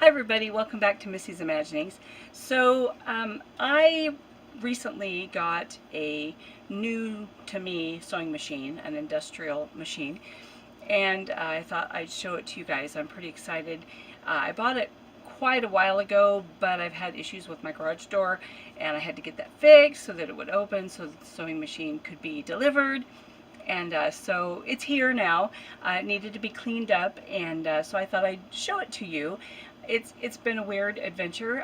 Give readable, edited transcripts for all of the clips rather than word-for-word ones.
Hi everybody, welcome back to Missy's Imaginings. So I recently got a new to me sewing machine, an industrial machine, and I thought I'd show it to you guys. I'm pretty excited. I bought it quite a while ago, but I've had issues with my garage door and I had to get that fixed so that it would open so that the sewing machine could be delivered. And so it's here now. It needed to be cleaned up, and so I thought I'd show it to you. It's been a weird adventure.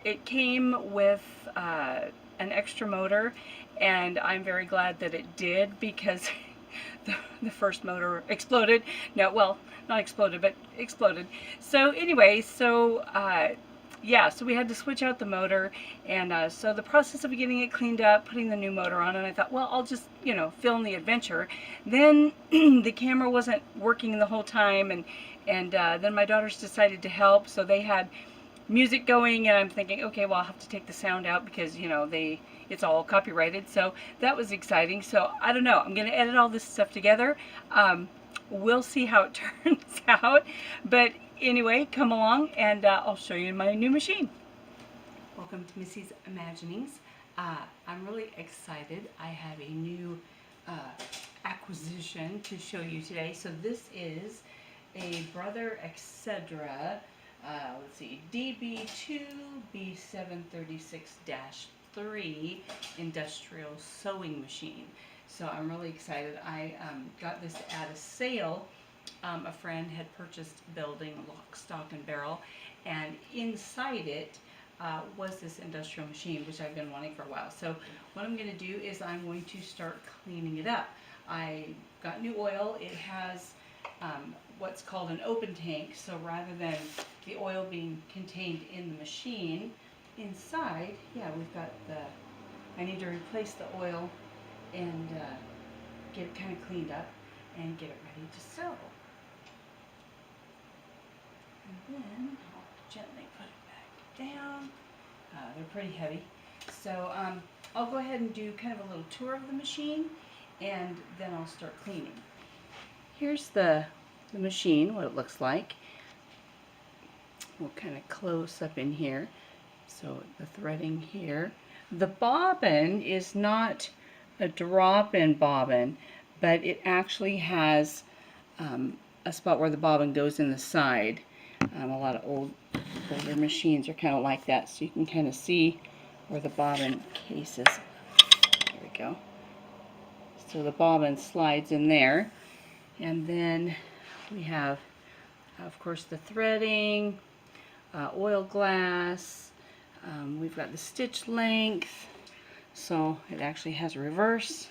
It came with an extra motor, and I'm very glad that it did because the first motor exploded. No, well, not exploded, but exploded. So anyway, yeah, so we had to switch out the motor, and so the process of getting it cleaned up, putting the new motor on, and I thought, well, I'll just, film the adventure. Then the camera wasn't working the whole time, and then my daughters decided to help, so they had music going, and I'm thinking, okay, well, I'll have to take the sound out because, it's all copyrighted, so that was exciting. So I don't know, I'm going to edit all this stuff together. We'll see how it turns out, but anyway, come along and I'll show you my new machine. Welcome to Missy's Imaginings. I'm really excited. I have a new acquisition to show you today. So this is a Brother Etc. Let's see, DB2B736-3 industrial sewing machine. So I'm really excited. I got this at a sale. A friend had purchased a building, lock, stock, and barrel, and inside it was this industrial machine, which I've been wanting for a while. So what I'm going to do is I'm going to start cleaning it up. I got new oil. It has what's called an open tank, so rather than the oil being contained in the machine, inside, yeah, we've got I need to replace the oil and get it kind of cleaned up and get it ready to sew. And then I'll gently put it back down. They're pretty heavy. So I'll go ahead and do kind of a little tour of the machine, and then I'll start cleaning. Here's the machine, what it looks like. We'll kind of close up in here. So the threading here. The bobbin is not a drop-in bobbin, but it actually has a spot where the bobbin goes in the side. A lot of older machines are kind of like that, so you can kind of see where the bobbin case is. There we go. So the bobbin slides in there, and then we have, of course, the threading, oil glass. We've got the stitch length, so it actually has a reverse.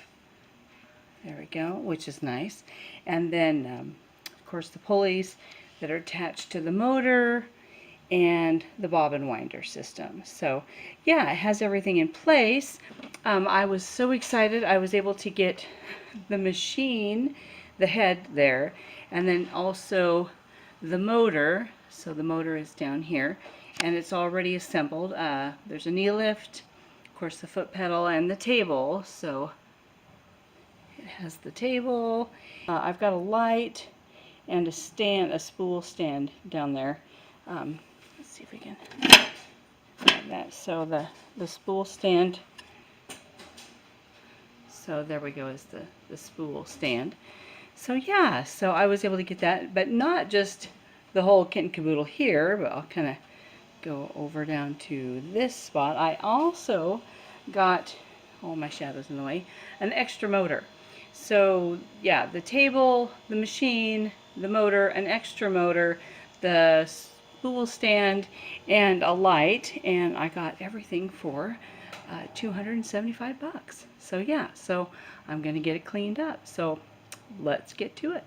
There we go, which is nice. And then, of course, the pulleys that are attached to the motor and the bobbin winder system. So, yeah, it has everything in place. I was so excited. I was able to get the machine, the head there, and then also the motor. So the motor is down here, and it's already assembled. There's a knee lift, of course, the foot pedal, and the table. So it has the table. I've got a light and a stand, a spool stand down there. Let's see if we can grab that. So the spool stand. So there we go, is the spool stand. So yeah, so I was able to get that, but not just the whole kit and caboodle here, but I'll kind of go over down to this spot. I also got, oh, my shadow's in the way, an extra motor. So yeah, the table, the machine, the motor, an extra motor, the spool stand, and a light, and I got everything for $275. So yeah, so I'm gonna get it cleaned up. So let's get to it.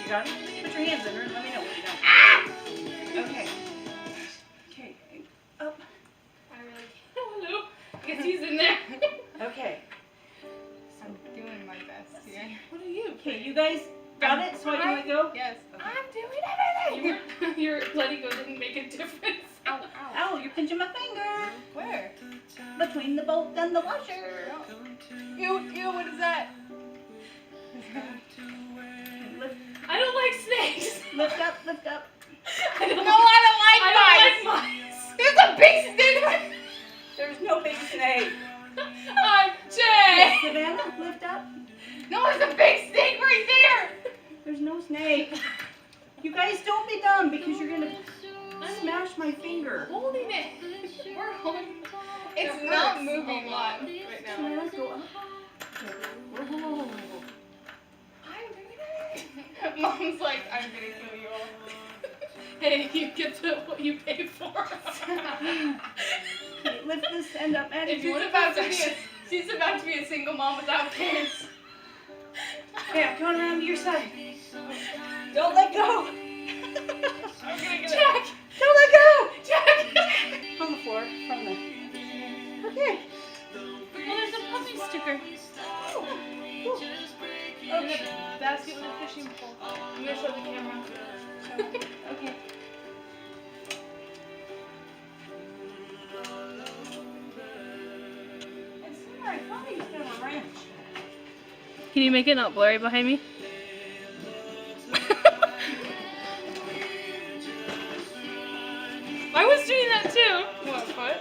You got it? Put your hands in her and let me know when you're done. Because he's in there. Okay. I'm doing my best here. What are you? Okay, you guys got it? So I can let go? Yes. Okay. I'm doing everything. Your letting go didn't make a difference. Ow, ow. Ow, you're pinching my finger. Where? Between the bolt and the washer. Ew, ew, what is that? Lift, I don't like snakes. lift up, lift up. I don't like mice. There's a big snake right There's no big snake. I'm Jay. Savannah, lift up. No, there's a big snake right there. There's no snake. You guys don't be dumb because you're gonna smash my finger. Holding it. We're holding it. It's not moving live right now. Savannah, go up. Whoa. I'm doing it. Mom's like, I'm gonna kill you all. Hey, you get to what you pay for. Okay, lift this end up, Maddie. She's about to be a single mom without kids. Okay, I'm coming around to your side. Don't let go. I'm gonna get Jack, don't let go. Jack. On the floor, from the. Okay. Well, there's a puppy sticker. And a basket with a fishing pole. I'm gonna show the camera. Okay. And Sarah, I thought he was gonna have a wrench. Can you make it not blurry behind me? I was doing that too. What, foot?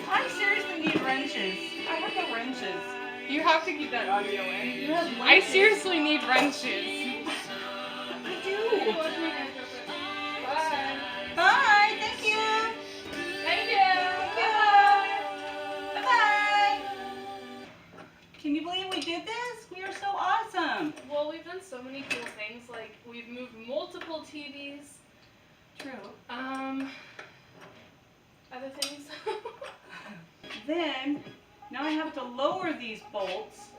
I seriously need wrenches. I have no wrenches. You have to keep that audio in. You have I wrenches. seriously need wrenches. I do. Bye. Bye. Thank you. Thank you. Bye. Bye. Can you believe we did this? We are so awesome. Well, we've done so many cool things. Like, we've moved multiple TVs. True. Other things. Then, now I have to lower these bolts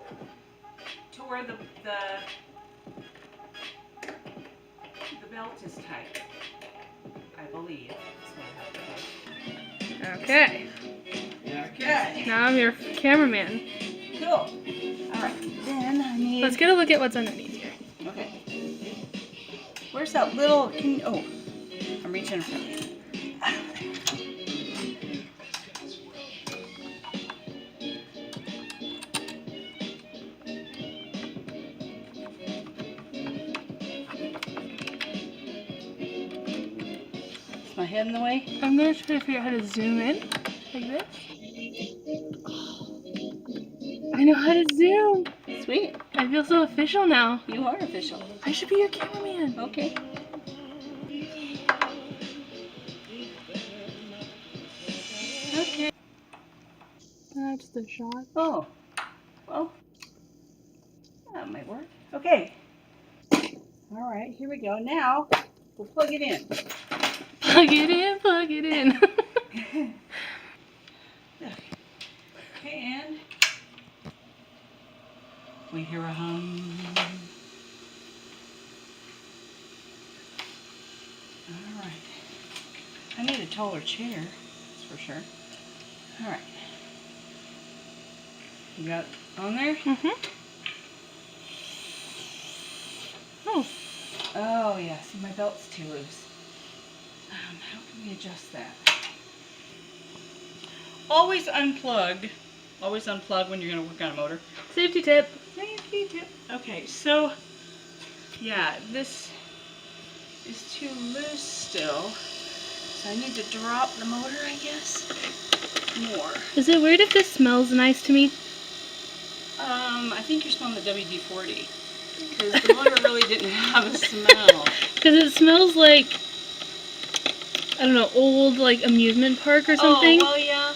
to where the belt is tight. I believe. That's what I have to do. Okay. Okay. Now I'm your cameraman. Cool. All right. Then I need. Let's get a look at what's underneath here. Okay. Where's that little? Oh, I'm reaching for it. Is my head in the way? I'm gonna try to figure out how to zoom in. Like this. I know how to zoom. Sweet. I feel so official now. You are official. I should be your cameraman. Okay. Okay. That's the shot. Oh. Well. That might work. Okay. All right. Here we go. Now we'll plug it in. Plug it in, plug it in. Okay, and we hear a hum. All right. I need a taller chair, that's for sure. All right. You got it on there? Mm-hmm. Oh. Oh, yeah. See, my belt's too loose. How can we adjust that? Always unplug. Always unplug when you're going to work on a motor. Safety tip. Safety tip. Okay, so, yeah, this is too loose still. So I need to drop the motor, I guess, more. Is it weird if this smells nice to me? I think you're smelling the WD-40. Because the motor really didn't have a smell. Because it smells like, I don't know, old like amusement park or something. Oh, well, yeah.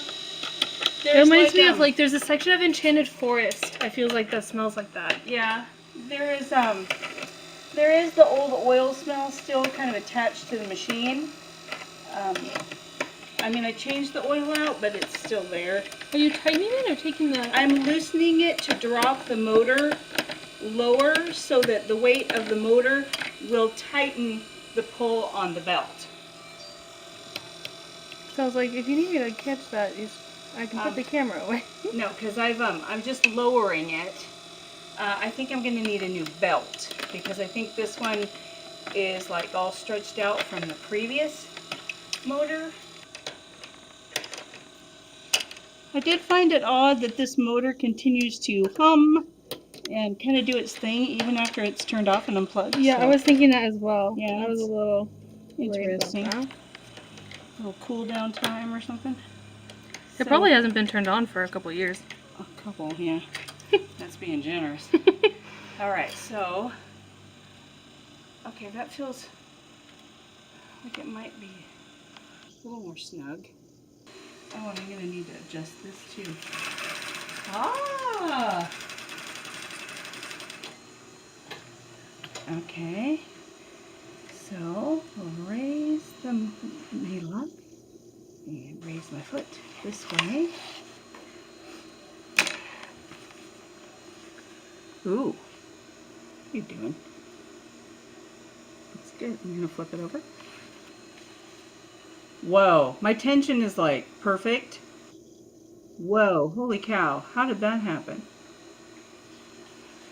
It reminds me of like, there's a section of Enchanted Forest. I feel like that smells like that. Yeah, there is the old oil smell still kind of attached to the machine. I mean, I changed the oil out, but it's still there. Are you tightening it or taking the... I'm loosening it to drop the motor lower so that the weight of the motor will tighten the pull on the belt. So I was like, if you need me to catch that, I can put the camera away. No, because I'm just lowering it. I think I'm gonna need a new belt because I think this one is like all stretched out from the previous motor. I did find it odd that this motor continues to hum and kind of do its thing even after it's turned off and unplugged. Yeah, so. I was thinking that as well. Yeah, I was a little interesting. worried about that. A little cool down time or something. It probably hasn't been turned on for a couple years. A couple, yeah. That's being generous. All right, so, okay, that feels like it might be a little more snug. Oh, and I'm gonna need to adjust this too. Ah! Okay, so we'll raise the needle up and raise my foot this way. Ooh, what are you doing? That's good. I'm gonna flip it over. Whoa, my tension is like perfect. Whoa, holy cow, how did that happen?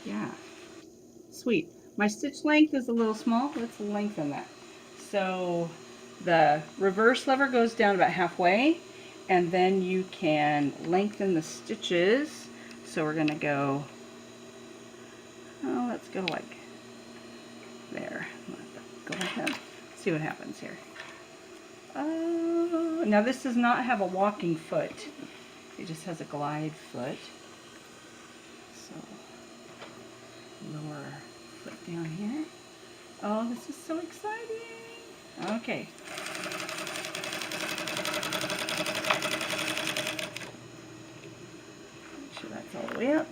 Yeah, sweet. My stitch length is a little small. Let's lengthen that. So the reverse lever goes down about halfway, and then you can lengthen the stitches. So we're gonna go, oh, let's go like there. Go ahead, see what happens here. Now this does not have a walking foot. It just has a glide foot. So lower foot down here. Oh, this is so exciting. Okay. Make sure that's all the way up.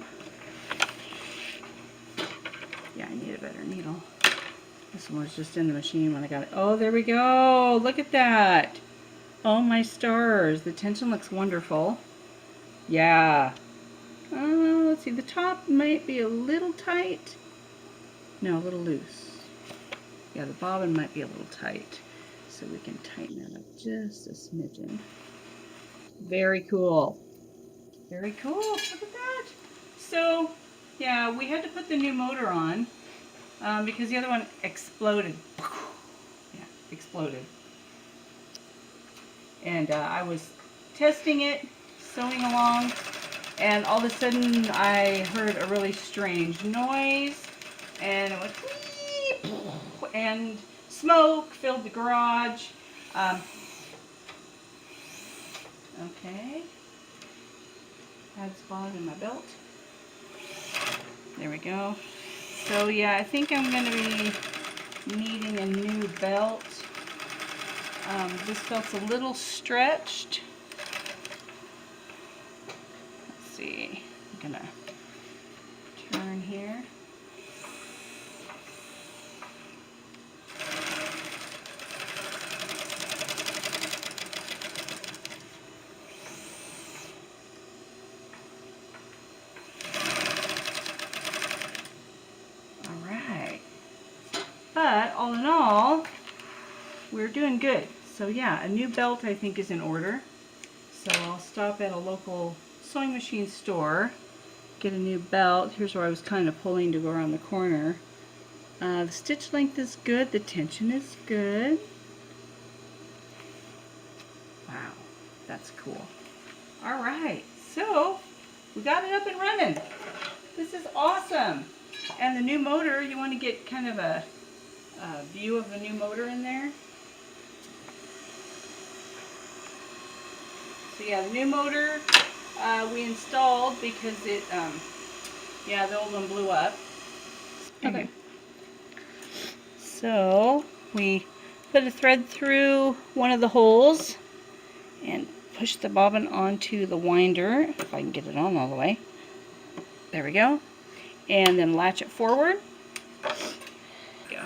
Yeah, I need a better needle. This one was just in the machine when I got it. Oh, there we go. Look at that. Oh my stars. The tension looks wonderful. Yeah. Let's see. The top might be a little tight. No, a little loose. Yeah, the bobbin might be a little tight. So we can tighten it up just a smidgen. Very cool. Very cool. Look at that. So, yeah, we had to put the new motor on because the other one exploded. Yeah, exploded. And I was testing it, sewing along, and all of a sudden I heard a really strange noise, and it went beep, and smoke filled the garage. Okay, add spot in my belt. There we go. So yeah, I think I'm going to be needing a new belt. This belt's a little stretched. Let's see, I'm gonna turn here. All right, but all in all, we're doing good. So yeah, a new belt I think is in order. So I'll stop at a local sewing machine store, get a new belt. Here's where I was kind of pulling to go around the corner. The stitch length is good, the tension is good. Wow, that's cool. All right, so we got it up and running. This is awesome. And the new motor, you want to get kind of a view of the new motor in there. So yeah, the new motor we installed because it, yeah, the old one blew up. Okay. So we put a thread through one of the holes and push the bobbin onto the winder, if I can get it on all the way. There we go. And then latch it forward. Go.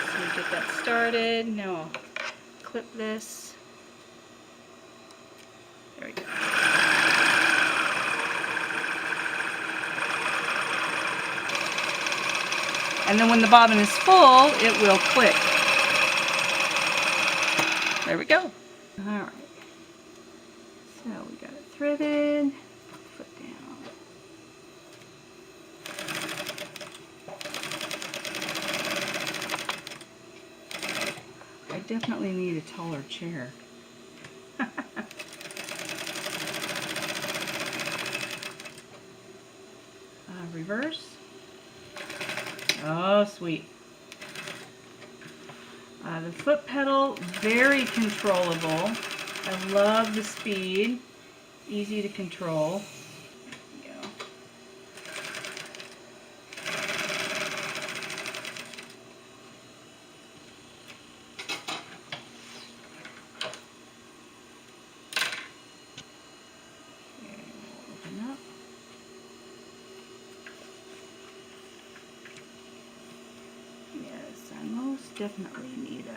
So get that started. Now I'll clip this. There we go. And then when the bobbin is full, it will click. There we go. All right. So we got it threaded. Foot down. I definitely need a taller chair. Reverse. Oh, sweet. The foot pedal, very controllable. I love the speed. Easy to control. There we go. Okay, we'll open up. Yes, I most definitely need a...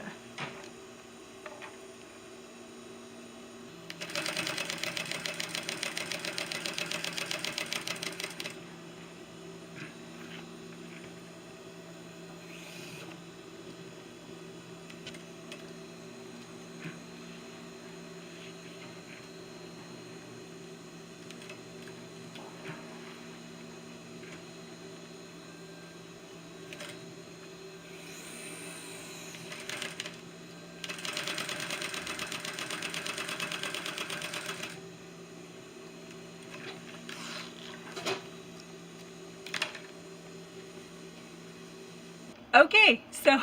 Okay, so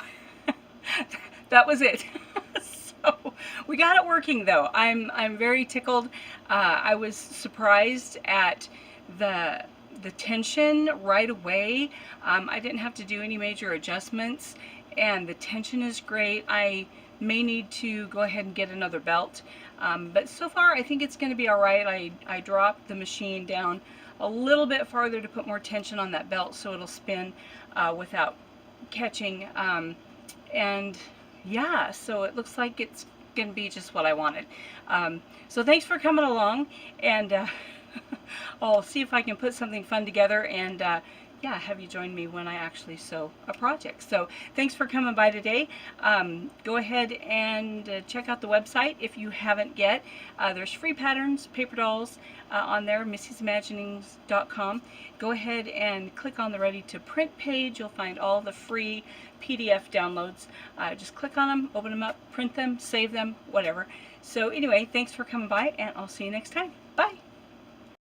that was it. So we got it working though. I'm very tickled. I was surprised at the tension right away. I didn't have to do any major adjustments, and the tension is great. I may need to go ahead and get another belt, but so far I think it's going to be all right. I dropped the machine down a little bit farther to put more tension on that belt so it'll spin without catching, and yeah, so it looks like it's gonna be just what I wanted. So thanks for coming along, and I'll see if I can put something fun together, and yeah, have you join me when I actually sew a project. So thanks for coming by today. Go ahead and check out the website if you haven't yet. There's free patterns, paper dolls on there, missysimaginings.com. Go ahead and click on the Ready to Print page. You'll find all the free PDF downloads. Just click on them, open them up, print them, save them, whatever. So anyway, thanks for coming by, and I'll see you next time. Bye.